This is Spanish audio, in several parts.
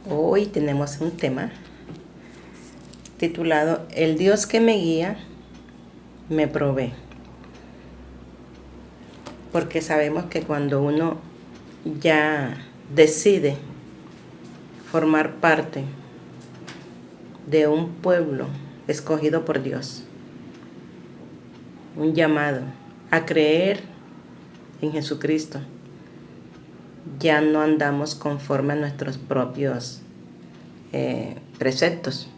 Hoy tenemos un tema titulado El Dios que me guía me provee. Porque sabemos que cuando uno ya decide formar parte de un pueblo escogido por Dios, un llamado a creer en Jesucristo, ya no andamos conforme a nuestros propios preceptos,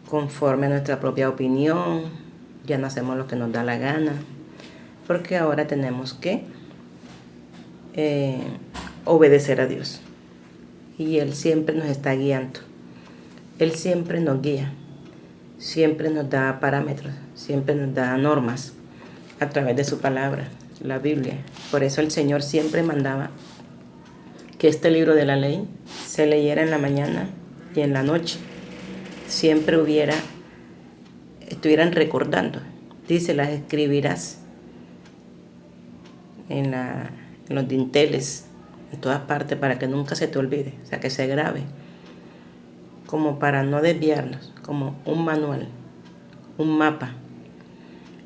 conforme a nuestra propia opinión, ya no hacemos lo que nos da la gana, porque ahora tenemos que obedecer a Dios. Y Él siempre nos está guiando. Él siempre nos guía, siempre nos da parámetros, siempre nos da normas a través de su palabra, la Biblia. Por eso el Señor siempre mandaba que este libro de la ley se leyera en la mañana y en la noche. Siempre estuvieran recordando. Dice, las escribirás en los dinteles, en todas partes, para que nunca se te olvide, o sea, que se grabe, como para no desviarnos, como un manual, un mapa.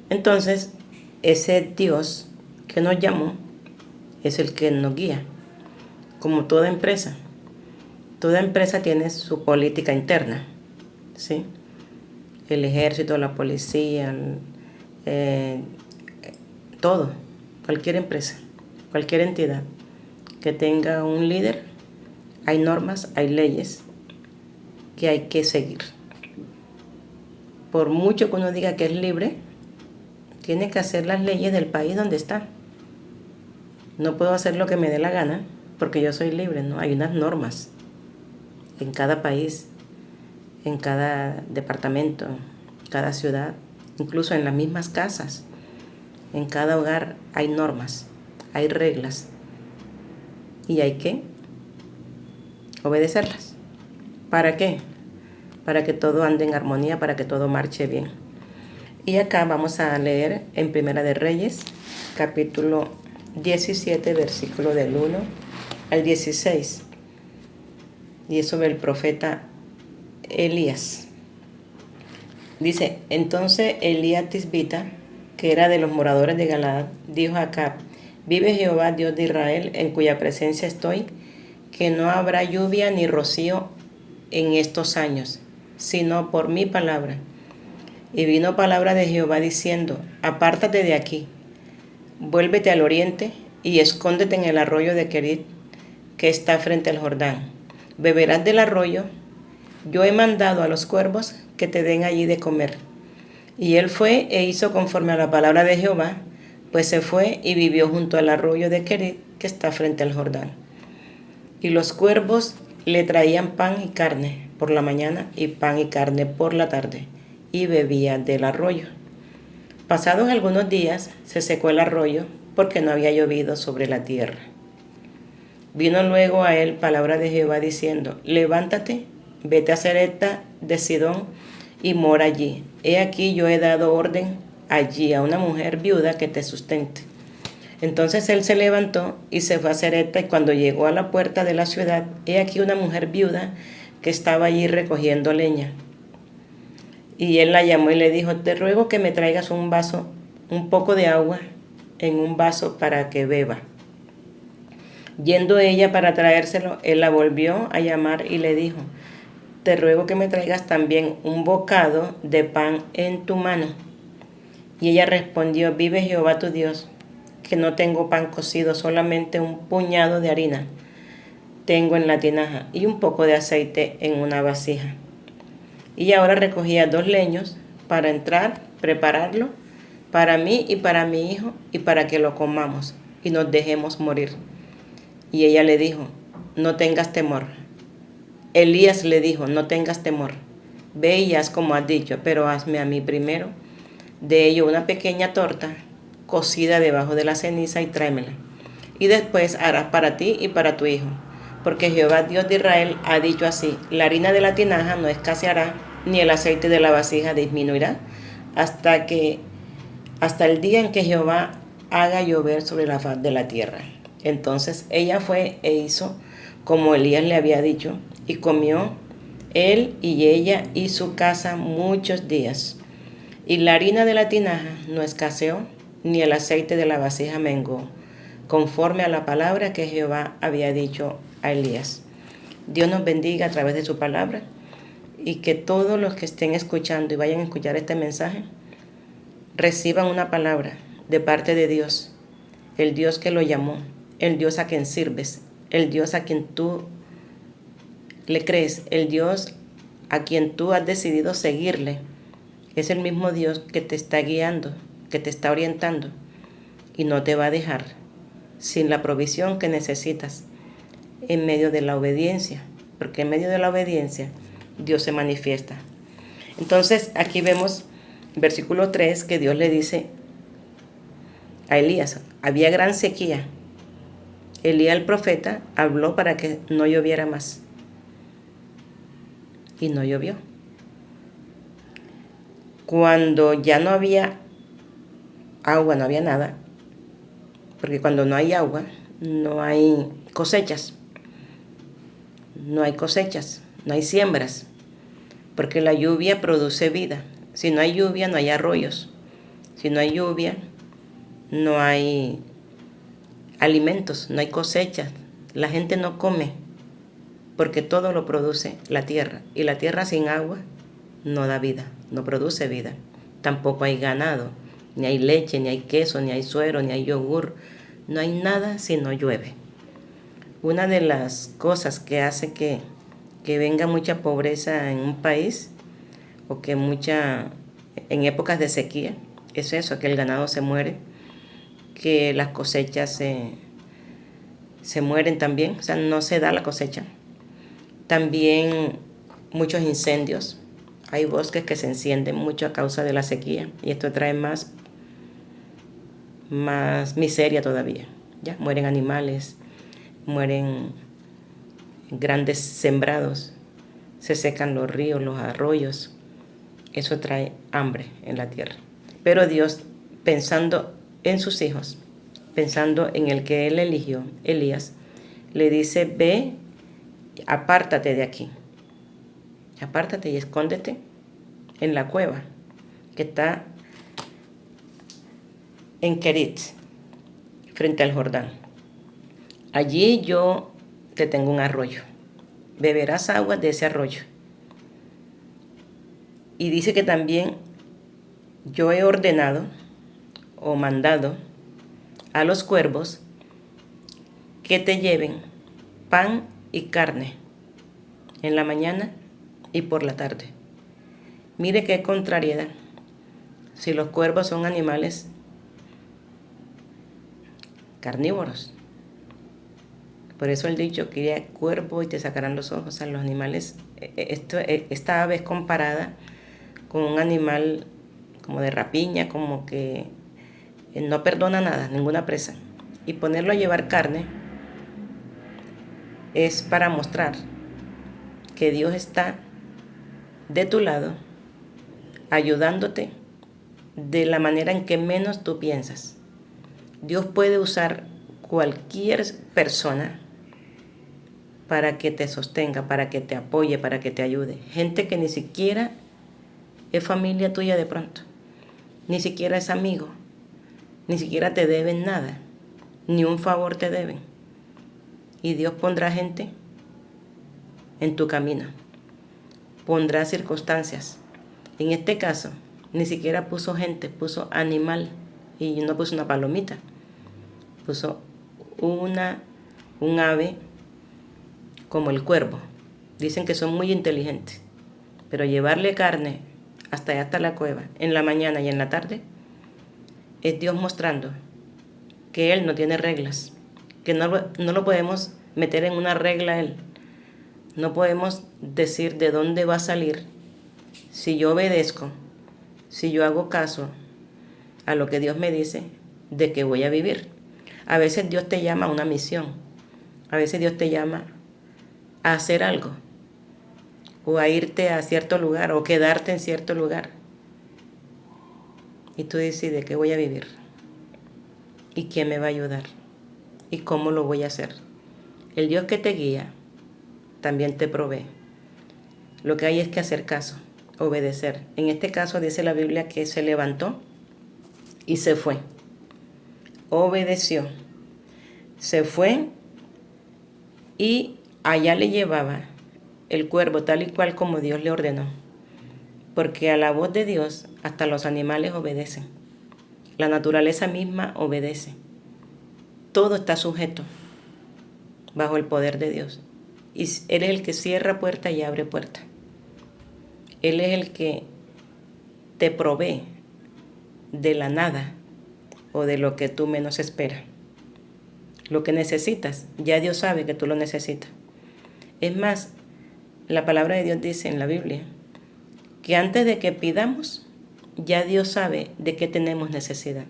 Entonces, ese Dios que nos llamó es el que nos guía, como toda empresa. Toda empresa tiene su política interna, ¿sí? El ejército, la policía, todo, cualquier empresa, cualquier entidad que tenga un líder, hay normas, hay leyes que hay que seguir. Por mucho que uno diga que es libre, tiene que hacer las leyes del país donde está. No puedo hacer lo que me dé la gana porque yo soy libre, ¿no? Hay unas normas en cada país, en cada departamento, cada ciudad, incluso en las mismas casas. En cada hogar hay normas, hay reglas y hay que obedecerlas. ¿Para qué? Para que todo ande en armonía, para que todo marche bien. Y acá vamos a leer en Primera de Reyes, capítulo 17, versículo del 1 al 16. Y es sobre el profeta Elías. Dice, entonces Elías Tisbita, que era de los moradores de Galaad, dijo a Acab, vive Jehová, Dios de Israel, en cuya presencia estoy, que no habrá lluvia ni rocío en estos años, sino por mi palabra. Y vino palabra de Jehová diciendo, apártate de aquí, vuélvete al oriente y escóndete en el arroyo de Querit, que está frente al Jordán. Beberás del arroyo, yo he mandado a los cuervos que te den allí de comer. Y él fue e hizo conforme a la palabra de Jehová, pues se fue y vivió junto al arroyo de Querit, que está frente al Jordán. Y los cuervos le traían pan y carne por la mañana y pan y carne por la tarde, y bebía del arroyo. Pasados algunos días se secó el arroyo porque no había llovido sobre la tierra. Vino luego a él palabra de Jehová diciendo, levántate, vete a Sarepta de Sidón y mora allí. He aquí yo he dado orden allí a una mujer viuda que te sustente. Entonces él se levantó y se fue a Sarepta, y cuando llegó a la puerta de la ciudad, he aquí una mujer viuda que estaba allí recogiendo leña. Y él la llamó y le dijo, te ruego que me traigas un poco de agua en un vaso para que beba. Yendo ella para traérselo, él la volvió a llamar y le dijo, te ruego que me traigas también un bocado de pan en tu mano. Y ella respondió, vive Jehová tu Dios, que no tengo pan cocido, solamente un puñado de harina tengo en la tinaja y un poco de aceite en una vasija. Y ahora recogía 2 leños para entrar, prepararlo para mí y para mi hijo y para que lo comamos y nos dejemos morir. Y ella le dijo, no tengas temor. Elías le dijo, no tengas temor. Ve y haz como has dicho, pero hazme a mí primero de ello una pequeña torta cocida debajo de la ceniza y tráemela. Y después harás para ti y para tu hijo. Porque Jehová Dios de Israel ha dicho así, la harina de la tinaja no escaseará, ni el aceite de la vasija disminuirá, hasta el día en que Jehová haga llover sobre la faz de la tierra. Entonces ella fue e hizo como Elías le había dicho, Y comió él y ella y su casa muchos días. Y la harina de la tinaja no escaseó, ni el aceite de la vasija menguó, conforme a la palabra que Jehová había dicho a Elías. Dios nos bendiga a través de su palabra, y que todos los que estén escuchando y vayan a escuchar este mensaje reciban una palabra de parte de Dios, el Dios que lo llamó, el Dios a quien sirves, el Dios a quien tú le crees, el Dios a quien tú has decidido seguirle. Es el mismo Dios que te está guiando, que te está orientando, y no te va a dejar sin la provisión que necesitas en medio de la obediencia, porque en medio de la obediencia Dios se manifiesta. Entonces aquí vemos versículo 3 que Dios le dice a Elías, había gran sequía. Elías el profeta habló para que no lloviera más, y no llovió. Cuando ya no había agua, no había nada, porque cuando no hay agua, no hay cosechas, no hay siembras, porque la lluvia produce vida. Si no hay lluvia, no hay arroyos. Si no hay lluvia, no hay alimentos, no hay cosechas. La gente no come, porque todo lo produce la tierra. Y la tierra sin agua no da vida, no produce vida. Tampoco hay ganado, ni hay leche, ni hay queso, ni hay suero, ni hay yogur. No hay nada si no llueve. Una de las cosas que hace que venga mucha pobreza en un país, o que en épocas de sequía, es eso, que el ganado se muere, que las cosechas se mueren también, o sea, no se da la cosecha. También muchos incendios. Hay bosques que se encienden mucho a causa de la sequía, y esto trae más miseria todavía. Ya mueren animales, mueren grandes sembrados, se secan los ríos, los arroyos. Eso trae hambre en la tierra. Pero Dios, pensando en sus hijos, pensando en el que él eligió, Elías, le dice, ve, apártate de aquí. Apártate y escóndete en la cueva que está en Kerit, frente al Jordán. Allí yo te tengo un arroyo. Beberás agua de ese arroyo. Y dice que también yo he ordenado o mandado a los cuervos que te lleven pan y carne en la mañana y por la tarde. Mire qué contrariedad. Si los cuervos son animales carnívoros. Por eso el dicho, cría cuervo y te sacarán los ojos. A los animales, esta ave es comparada con un animal como de rapiña, como que no perdona nada, ninguna presa. Y ponerlo a llevar carne es para mostrar que Dios está de tu lado, ayudándote de la manera en que menos tú piensas. Dios puede usar cualquier persona para que te sostenga, para que te apoye, para que te ayude. Gente que ni siquiera es familia tuya de pronto, ni siquiera es amigo, ni siquiera te deben nada, ni un favor te deben. Y Dios pondrá gente en tu camino, pondrá circunstancias. En este caso, ni siquiera puso gente, puso animal, y no puso una palomita, puso un ave como el cuervo. Dicen que son muy inteligentes, pero llevarle carne hasta allá, hasta la cueva, en la mañana y en la tarde, es Dios mostrando que Él no tiene reglas, que no lo podemos meter en una regla a Él. No podemos decir de dónde va a salir si yo obedezco, si yo hago caso a lo que Dios me dice, de que voy a vivir. A veces Dios te llama a una misión, a veces Dios te llama a hacer algo, o a irte a cierto lugar, o quedarte en cierto lugar. Y tú decides qué voy a vivir, y quién me va a ayudar, y cómo lo voy a hacer. El Dios que te guía también te provee. Lo que hay es que hacer caso, obedecer. En este caso dice la Biblia que se levantó y se fue. Obedeció. Se fue y allá le llevaba el cuervo tal y cual como Dios le ordenó. Porque a la voz de Dios hasta los animales obedecen. La naturaleza misma obedece. Todo está sujeto bajo el poder de Dios. Y Él es el que cierra puertas y abre puertas. Él es el que te provee de la nada o de lo que tú menos esperas. Lo que necesitas, ya Dios sabe que tú lo necesitas. Es más, la palabra de Dios dice en la Biblia que antes de que pidamos, ya Dios sabe de qué tenemos necesidad,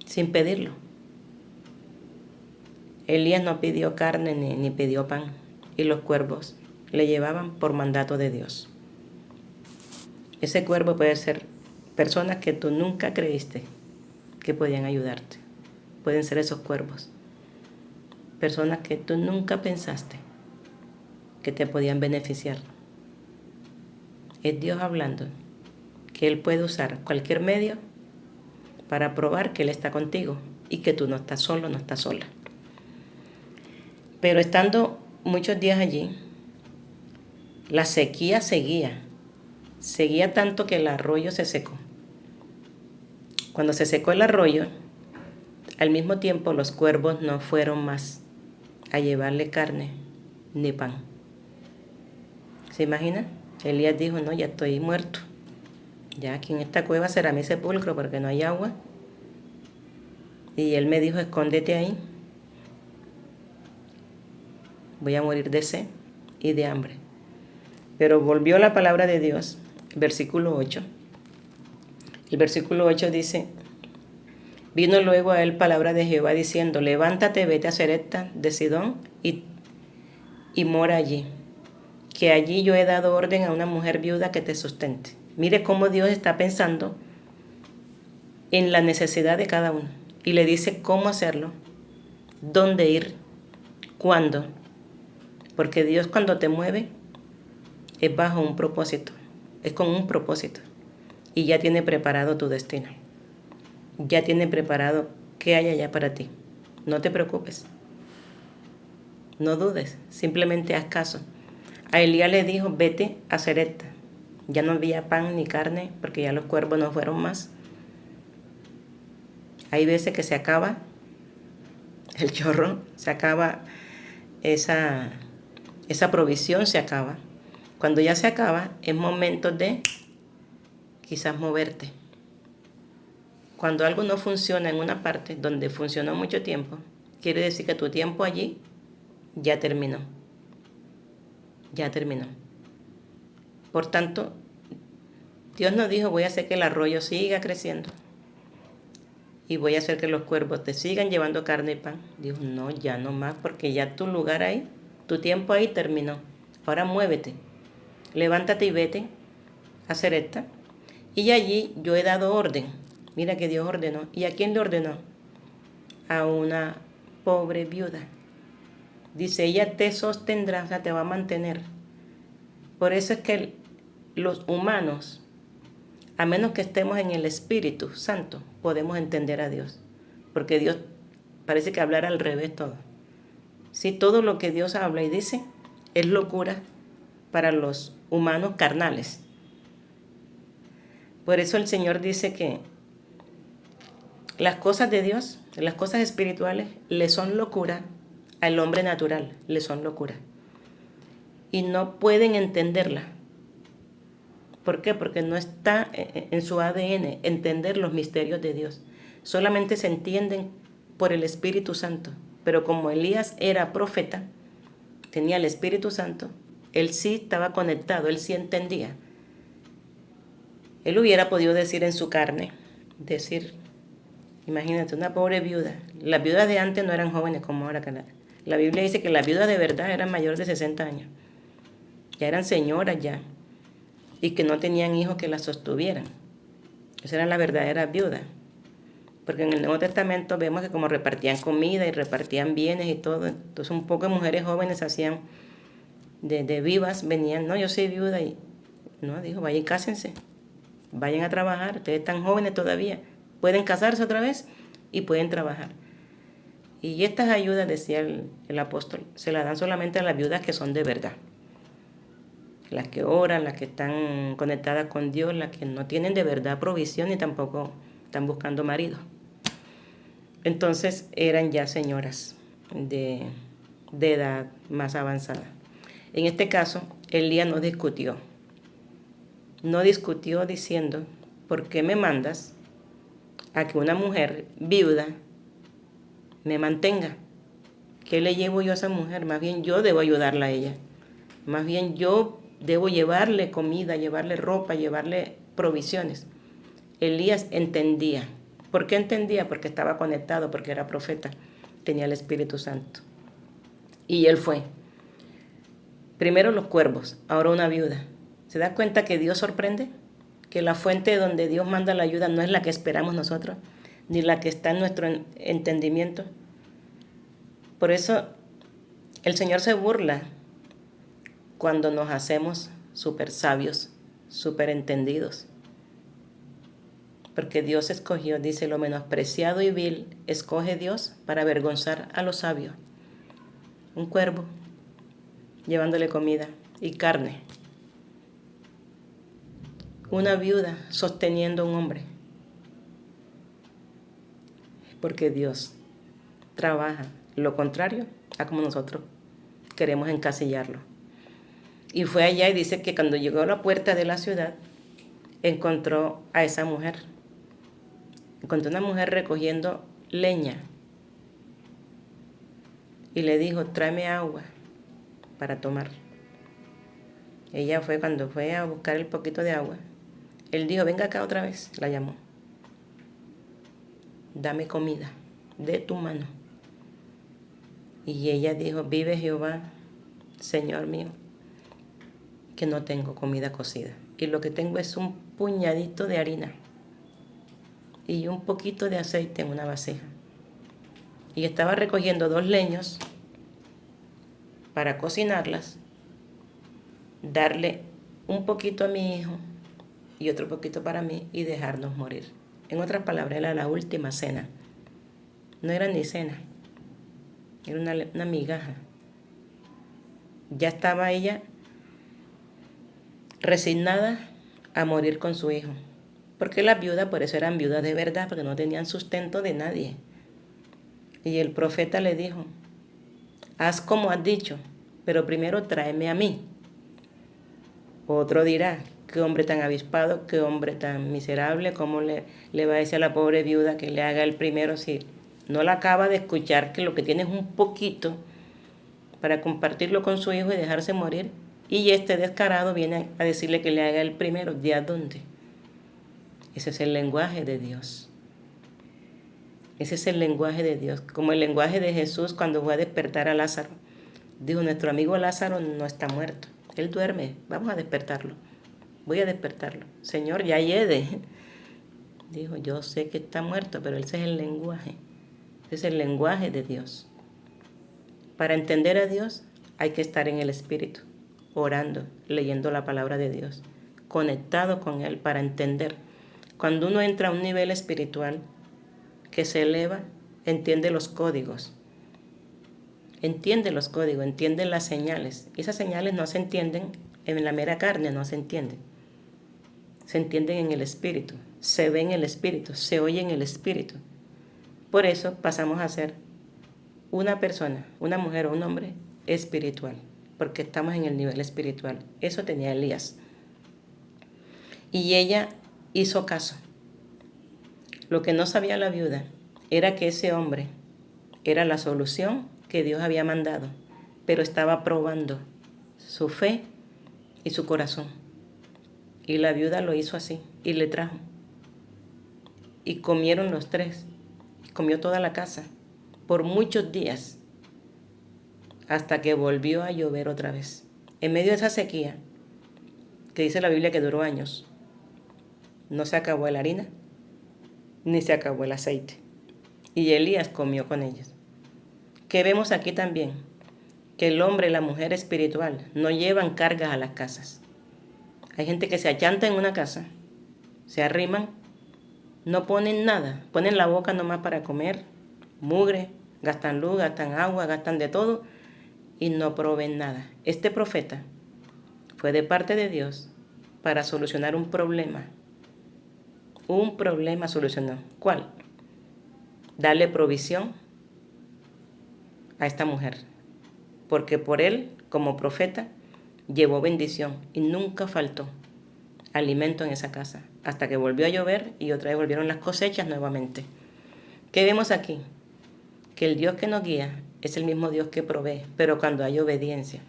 sin pedirlo. Elías no pidió carne ni pidió pan, y los cuervos le llevaban por mandato de Dios. Ese cuervo puede ser personas que tú nunca creíste que podían ayudarte. Pueden ser esos cuervos. Personas que tú nunca pensaste que te podían beneficiar. Es Dios hablando, que Él puede usar cualquier medio para probar que Él está contigo y que tú no estás solo, no estás sola. Pero estando muchos días allí, la sequía seguía tanto que el arroyo se secó. Cuando se secó el arroyo, al mismo tiempo los cuervos no fueron más a llevarle carne ni pan. ¿Se imagina? Elías dijo, no, ya estoy muerto. Ya aquí en esta cueva será mi sepulcro porque no hay agua. Y él me dijo, escóndete ahí. Voy a morir de sed y de hambre. Pero volvió la palabra de Dios, versículo 8. El versículo 8 dice, vino luego a él palabra de Jehová diciendo, levántate, vete a Sarepta de Sidón y mora allí, que allí yo he dado orden a una mujer viuda que te sustente. Mire cómo Dios está pensando en la necesidad de cada uno y le dice cómo hacerlo, dónde ir, cuándo. Porque Dios cuando te mueve es bajo un propósito, es con un propósito y ya tiene preparado tu destino. Ya tiene preparado qué hay allá para ti. No te preocupes. No dudes, simplemente haz caso. A Elías le dijo, vete a Sarepta. Ya no había pan ni carne porque ya los cuervos no fueron más. Hay veces que se acaba el chorro, se acaba esa provisión, se acaba. Cuando ya se acaba, es momento de quizás moverte. Cuando algo no funciona en una parte donde funcionó mucho tiempo, quiere decir que tu tiempo allí ya terminó. Ya terminó. Por tanto, Dios nos dijo, voy a hacer que el arroyo siga creciendo. Y voy a hacer que los cuervos te sigan llevando carne y pan. Dijo, no, ya no más, porque ya tu lugar ahí, tu tiempo ahí terminó. Ahora muévete. Levántate y vete a Sarepta. Y allí yo he dado orden. Mira que Dios ordenó. ¿Y a quién le ordenó? A una pobre viuda. Dice, ella te sostendrá, o sea, te va a mantener. Por eso es que los humanos, a menos que estemos en el Espíritu Santo, podemos entender a Dios. Porque Dios parece que hablara al revés todo. Sí, todo lo que Dios habla y dice es locura para los humanos carnales. Por eso el Señor dice que las cosas de Dios, las cosas espirituales, le son locura al hombre natural, le son locura. Y no pueden entenderla. ¿Por qué? Porque no está en su ADN entender los misterios de Dios. Solamente se entienden por el Espíritu Santo. Pero como Elías era profeta, tenía el Espíritu Santo, él sí estaba conectado, él sí entendía. Él hubiera podido decir en su carne, imagínate, una pobre viuda. Las viudas de antes no eran jóvenes como ahora. La Biblia dice que las viudas de verdad eran mayores de 60 años. Ya eran señoras ya. Y que no tenían hijos que las sostuvieran. Esas eran las verdaderas viudas. Porque en el Nuevo Testamento vemos que como repartían comida y repartían bienes y todo, entonces un poco de mujeres jóvenes hacían de vivas, venían, no, yo soy viuda y no, dijo, vayan y cásense, vayan a trabajar, ustedes están jóvenes todavía, pueden casarse otra vez y pueden trabajar. Y estas ayudas, decía el apóstol, se las dan solamente a las viudas que son de verdad. Las que oran, las que están conectadas con Dios, las que no tienen de verdad provisión y tampoco están buscando marido. Entonces eran ya señoras de edad más avanzada. En este caso, Elías no discutió. No discutió diciendo, ¿por qué me mandas a que una mujer viuda me mantenga? ¿Qué le llevo yo a esa mujer? Más bien yo debo ayudarla a ella. Más bien yo debo llevarle comida, llevarle ropa, llevarle provisiones. Elías entendía. ¿Por qué entendía? Porque estaba conectado, porque era profeta, tenía el Espíritu Santo. Y él fue. Primero los cuervos, ahora una viuda. ¿Se da cuenta que Dios sorprende? Que la fuente donde Dios manda la ayuda no es la que esperamos nosotros, ni la que está en nuestro entendimiento. Por eso el Señor se burla cuando nos hacemos súper sabios, súper entendidos. Porque Dios escogió, dice, lo menospreciado y vil, escoge Dios para avergonzar a los sabios. Un cuervo llevándole comida y carne. Una viuda sosteniendo a un hombre. Porque Dios trabaja lo contrario a como nosotros queremos encasillarlo. Y fue allá y dice que cuando llegó a la puerta de la ciudad, encontró a esa mujer. Encontró una mujer recogiendo leña. Y le dijo, tráeme agua para tomar. Ella fue, cuando fue a buscar el poquito de agua, él dijo, venga acá otra vez, la llamó. Dame comida de tu mano. Y ella dijo, vive Jehová, Señor mío, que no tengo comida cocida. Y lo que tengo es un puñadito de harina y un poquito de aceite en una vasija. Y estaba recogiendo 2 leños para cocinarlas, darle un poquito a mi hijo y otro poquito para mí y dejarnos morir. En otras palabras, era la última cena. No era ni cena, era una migaja. Ya estaba ella resignada a morir con su hijo. Porque las viudas, por eso eran viudas de verdad, porque no tenían sustento de nadie. Y el profeta le dijo, haz como has dicho, pero primero tráeme a mí. Otro dirá, qué hombre tan avispado, qué hombre tan miserable, cómo le va a decir a la pobre viuda que le haga el primero si no la acaba de escuchar, que lo que tiene es un poquito para compartirlo con su hijo y dejarse morir. Y este descarado viene a decirle que le haga el primero. ¿De a dónde? Ese es el lenguaje de Dios. Ese es el lenguaje de Dios. Como el lenguaje de Jesús cuando fue a despertar a Lázaro. Dijo, nuestro amigo Lázaro no está muerto. Él duerme. Vamos a despertarlo. Voy a despertarlo. Señor, ya llegue. Dijo, yo sé que está muerto, pero ese es el lenguaje. Ese es el lenguaje de Dios. Para entender a Dios hay que estar en el Espíritu, orando, leyendo la palabra de Dios, conectado con Él para entender. Cuando uno entra a un nivel espiritual que se eleva, entiende los códigos. Entiende los códigos, entiende las señales. Esas señales no se entienden en la mera carne, no se entienden. Se entienden en el Espíritu, se ve en el Espíritu, se oye en el Espíritu. Por eso pasamos a ser una persona, una mujer o un hombre espiritual, porque estamos en el nivel espiritual. Eso tenía Elías. Y ella hizo caso. Lo que no sabía la viuda era que ese hombre era la solución que Dios había mandado, pero estaba probando su fe y su corazón. Y la viuda lo hizo así y le trajo. Y comieron los 3, y comió toda la casa por muchos días, hasta que volvió a llover otra vez. En medio de esa sequía, que dice la Biblia que duró años, no se acabó la harina, ni se acabó el aceite. y Elías comió con ellos. ¿Qué vemos aquí también? Que el hombre y la mujer espiritual no llevan cargas a las casas. Hay gente que se achanta en una casa, se arriman, no ponen nada, ponen la boca nomás para comer, mugre, gastan luz, gastan agua, gastan de todo y no proveen nada. Este profeta fue de parte de Dios para solucionar un problema. Un problema solucionó. ¿Cuál? Darle provisión a esta mujer. Porque por él, como profeta, llevó bendición y nunca faltó alimento en esa casa. Hasta que volvió a llover y otra vez volvieron las cosechas nuevamente. ¿Qué vemos aquí? Que el Dios que nos guía es el mismo Dios que provee, pero cuando hay obediencia.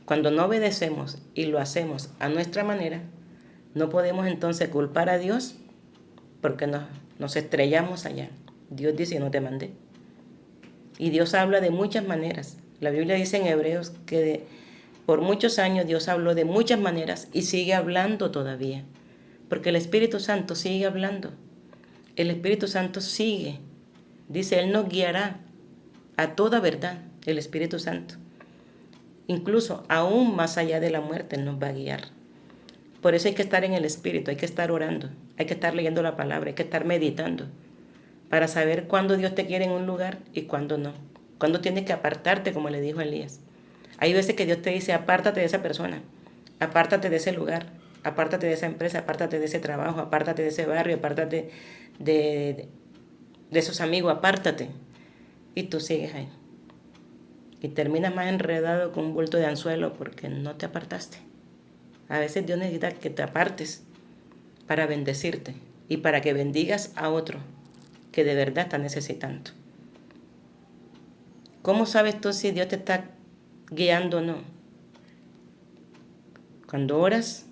Cuando no obedecemos y lo hacemos a nuestra manera, no podemos entonces culpar a Dios porque nos estrellamos allá. Dios dice, no te mandé. Y Dios habla de muchas maneras. La Biblia dice en Hebreos que por muchos años Dios habló de muchas maneras y sigue hablando todavía. Porque el Espíritu Santo sigue hablando. El Espíritu Santo sigue. Dice, Él nos guiará a toda verdad, el Espíritu Santo. Incluso aún más allá de la muerte, Él nos va a guiar. Por eso hay que estar en el Espíritu, hay que estar orando, hay que estar leyendo la palabra, hay que estar meditando para saber cuándo Dios te quiere en un lugar y cuándo no. Cuándo tienes que apartarte, como le dijo Elías. Hay veces que Dios te dice, apártate de esa persona, apártate de ese lugar, apártate de esa empresa, apártate de ese trabajo, apártate de ese barrio, apártate de esos amigos, apártate. Y tú sigues ahí. Y terminas más enredado con un bulto de anzuelo porque no te apartaste. A veces Dios necesita que te apartes para bendecirte y para que bendigas a otro que de verdad está necesitando. ¿Cómo sabes tú si Dios te está guiando o no? Cuando oras,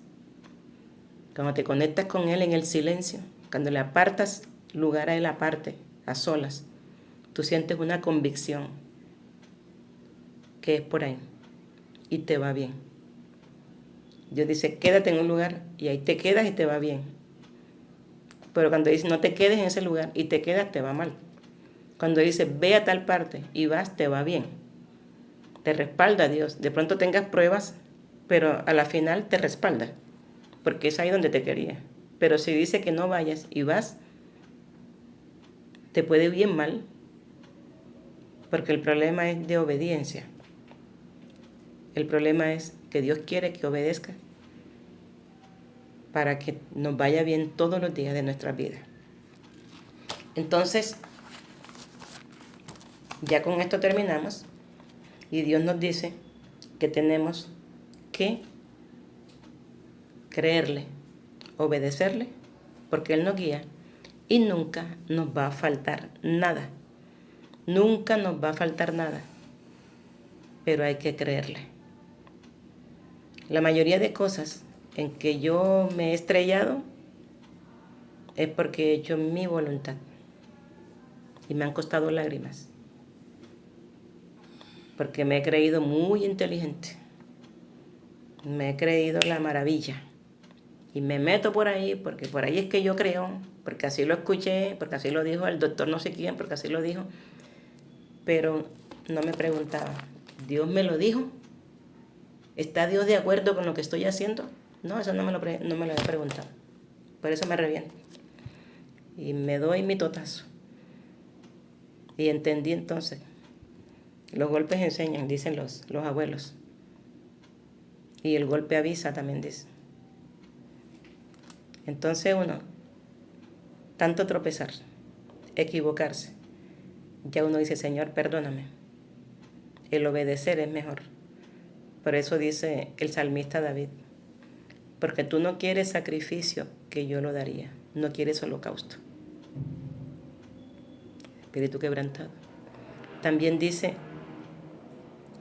cuando te conectas con Él en el silencio, cuando le apartas lugar a Él aparte, a solas, tú sientes una convicción que es por ahí y te va bien. Dios dice, quédate en un lugar y ahí te quedas y te va bien. Pero cuando dice, no te quedes en ese lugar y te quedas, te va mal. Cuando dice, ve a tal parte y vas, te va bien. Te respalda Dios. De pronto tengas pruebas, pero a la final te respalda, porque es ahí donde te quería. Pero si dice que no vayas y vas, te puede ir bien mal, porque el problema es de obediencia. El problema es que Dios quiere que obedezca para que nos vaya bien todos los días de nuestra vida. Entonces, ya con esto terminamos y Dios nos dice que tenemos que creerle, obedecerle, porque Él nos guía y nunca nos va a faltar nada. Nunca nos va a faltar nada, pero hay que creerle. La mayoría de cosas en que yo me he estrellado es porque he hecho mi voluntad y me han costado lágrimas, porque me he creído muy inteligente, me he creído la maravilla y me meto por ahí porque por ahí es que yo creo, porque así lo escuché, porque así lo dijo el doctor no sé quién, porque así lo dijo, pero no me preguntaba, ¿Dios me lo dijo? ¿Está Dios de acuerdo con lo que estoy haciendo? No, eso no me lo había preguntado. Por eso me reviento. Y me doy mi totazo. Y entendí entonces. Los golpes enseñan, dicen los abuelos. Y el golpe avisa, también dice. Entonces uno, tanto tropezar, equivocarse, ya uno dice, Señor, perdóname. El obedecer es mejor. Por eso dice el salmista David, porque tú no quieres sacrificio que yo lo daría, no quieres holocausto. Espíritu quebrantado. También dice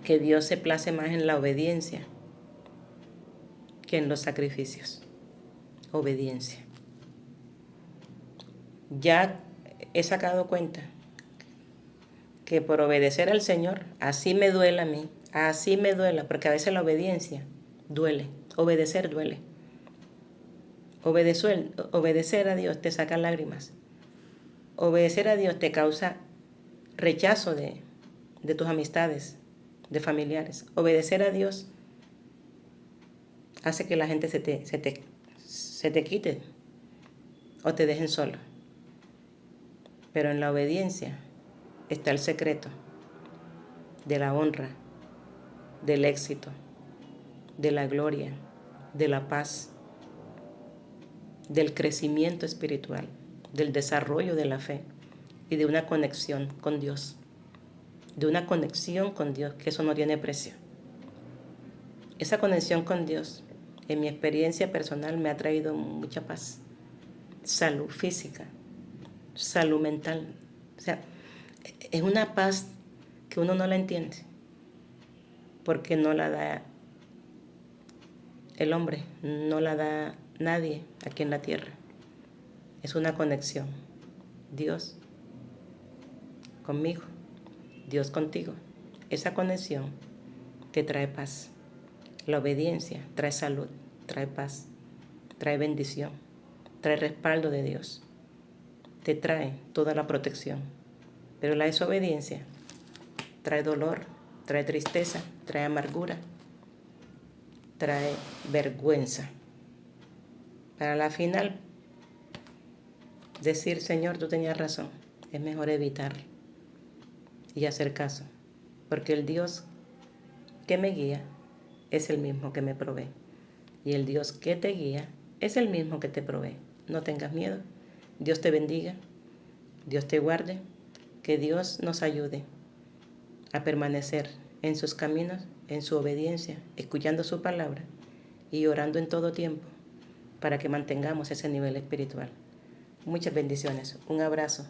que Dios se place más en la obediencia que en los sacrificios. Obediencia. Ya he sacado cuenta que por obedecer al Señor, así me duela a mí, así me duela, porque a veces la obediencia duele, obedecer duele. Obedecer a Dios te saca lágrimas, Obedecer a Dios te causa rechazo de tus amistades, de familiares. Obedecer a Dios hace que la gente se te quite o te dejen solo. Pero en la obediencia está el secreto de la honra, del éxito, de la gloria, de la paz, del crecimiento espiritual, del desarrollo de la fe y de una conexión con Dios. De una conexión con Dios, que eso no tiene precio. Esa conexión con Dios, en mi experiencia personal, me ha traído mucha paz, salud física, salud mental. O sea, es una paz que uno no la entiende, porque no la da el hombre, no la da nadie aquí en la tierra. Es una conexión. Dios conmigo, Dios contigo. Esa conexión te trae paz. La obediencia trae salud, trae paz, trae bendición, trae respaldo de Dios. Te trae toda la protección. Pero la desobediencia trae dolor, trae tristeza, trae amargura, trae vergüenza. Para la final, decir, Señor, tú tenías razón, es mejor evitar y hacer caso, porque el Dios que me guía es el mismo que me provee, y el Dios que te guía es el mismo que te provee. No tengas miedo. Dios te bendiga, Dios te guarde, que Dios nos ayude a permanecer en sus caminos, en su obediencia, escuchando su palabra y orando en todo tiempo para que mantengamos ese nivel espiritual. Muchas bendiciones. Un abrazo.